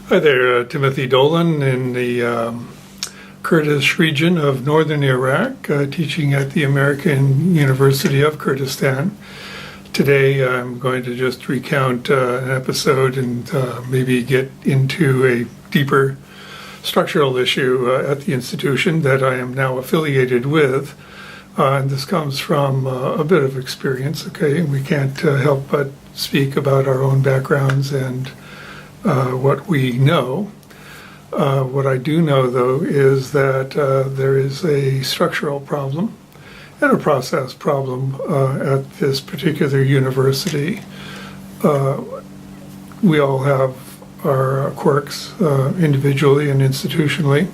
Hi there, Timothy Dolan in the Kurdish region of northern Iraq, teaching at the American University of Kurdistan. Today I'm going to just recount an episode and maybe get into a deeper structural issue at the institution that I am now affiliated with. And this comes from a bit of experience, okay? We can't help but speak about our own backgrounds and what we know. What I do know, though, is that there is a structural problem and a process problem at this particular university. We all have our quirks individually and institutionally,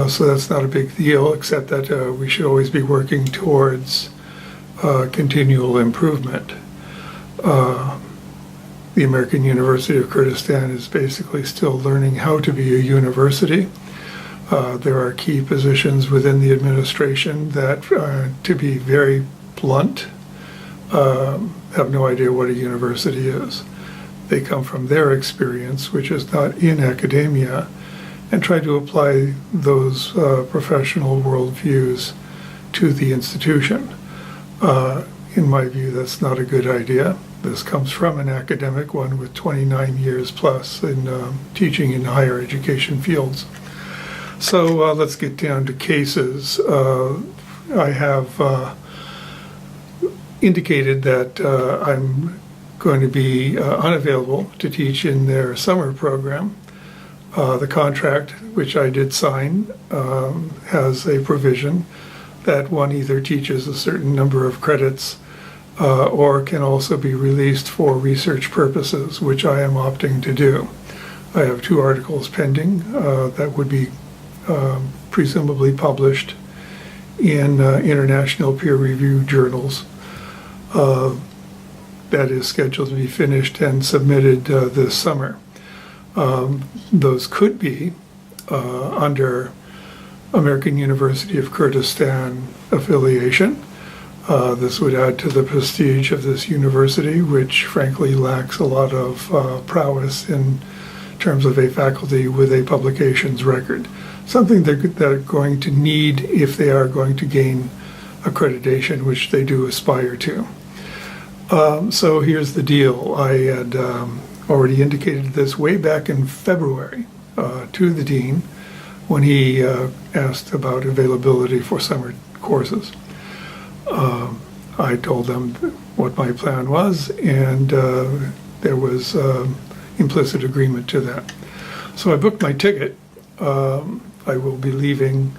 so that's not a big deal, except that we should always be working towards continual improvement. The American University of Kurdistan is basically still learning how to be a university. There are key positions within the administration that, to be very blunt, have no idea what a university is. They come from their experience, which is not in academia, and try to apply those professional worldviews to the institution. In my view, that's not a good idea. This comes from an academic, one with 29 years plus in teaching in higher education fields. So let's get down to cases. I have indicated that I'm going to be unavailable to teach in their summer program. The contract, which I did sign, has a provision that one either teaches a certain number of credits or can also be released for research purposes, which I am opting to do. I have 2 articles pending that would be presumably published in international peer-reviewed journals. That is scheduled to be finished and submitted this summer. Those could be under American University of Kurdistan affiliation. This would add to the prestige of this university, which frankly lacks a lot of prowess in terms of a faculty with a publications record. Something that they're going to need if they are going to gain accreditation, which they do aspire to. So here's the deal. I had already indicated this way back in February to the dean when he asked about availability for summer courses. I told them what my plan was, and there was implicit agreement to that. So I booked my ticket. I will be leaving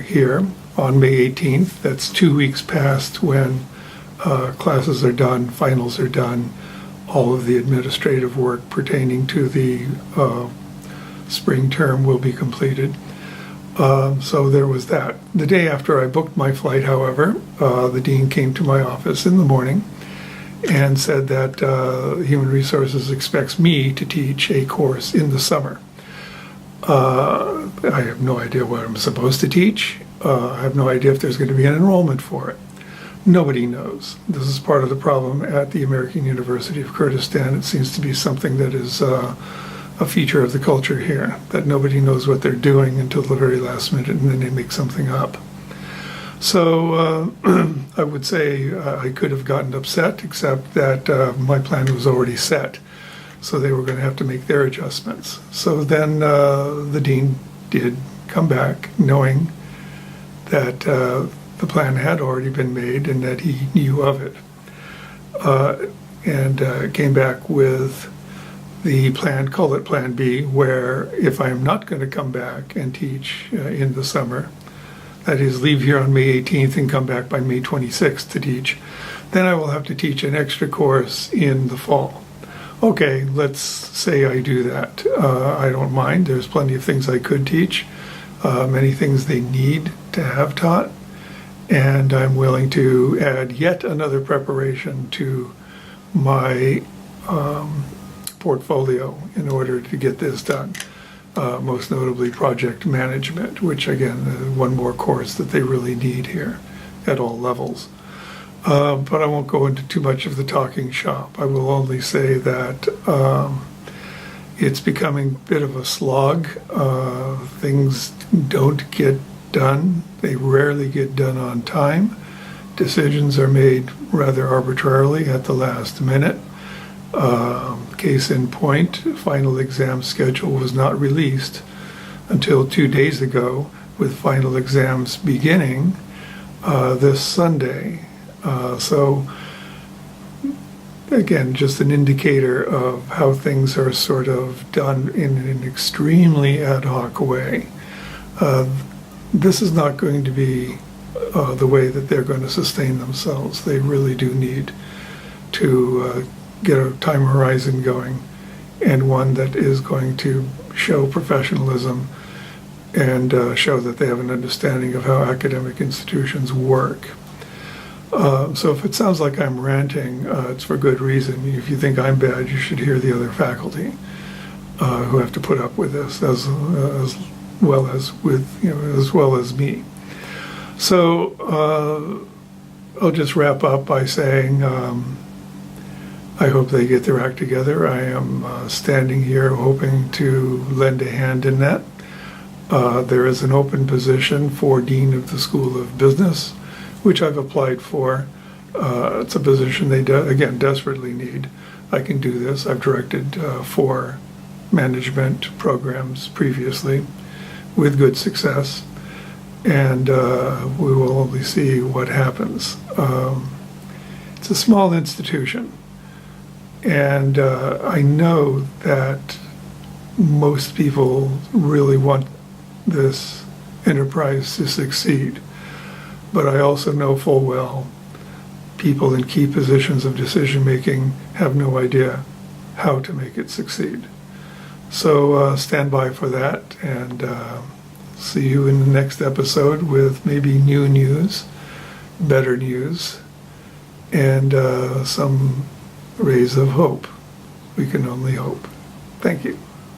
here on May 18th. That's 2 weeks past when classes are done, finals are done, all of the administrative work pertaining to the spring term will be completed. So there was that. The day after I booked my flight, however, the dean came to my office in the morning and said that Human Resources expects me to teach a course in the summer. I have no idea what I'm supposed to teach. I have no idea if there's going to be an enrollment for it. Nobody knows. This is part of the problem at the American University of Kurdistan. It seems to be something that is a feature of the culture here, that nobody knows what they're doing until the very last minute, and then they make something up. So I would say I could have gotten upset, except that my plan was already set. So they were going to have to make their adjustments. So then the dean did come back, knowing that the plan had already been made and that he knew of it, and came back with the plan, call it Plan B, where if I am not going to come back and teach in the summer, that is, leave here on May 18th and come back by May 26th to teach, then I will have to teach an extra course in the fall. Okay, let's say I do that. I don't mind. There's plenty of things I could teach, many things they need to have taught, and I'm willing to add yet another preparation to my portfolio in order to get this done. Most notably project management, which again, one more course that they really need here at all levels. But I won't go into too much of the talking shop. I will only say that It's becoming a bit of a slog. Things don't get done. They rarely get done on time. Decisions are made rather arbitrarily at the last minute. Case in point, final exam schedule was not released until 2 days ago, with final exams beginning this Sunday. So again, just an indicator of how things are sort of done in an extremely ad hoc way. This is not going to be the way that they're going to sustain themselves. They really do need to get a time horizon going, and one that is going to show professionalism and show that they have an understanding of how academic institutions work. So if it sounds like I'm ranting, it's for good reason. If you think I'm bad, you should hear the other faculty who have to put up with this as well as as well as me. So I'll just wrap up by saying I hope they get their act together. I am standing here hoping to lend a hand in that. There is an open position for Dean of the School of Business, which I've applied for. It's a position they, again, desperately need. I can do this. I've directed 4 management programs previously with good success, and we will only see what happens. It's a small institution, and I know that most people really want this enterprise to succeed. But I also know full well people in key positions of decision-making have no idea how to make it succeed. So stand by for that, and see you in the next episode with maybe new news, better news, and some rays of hope. We can only hope. Thank you.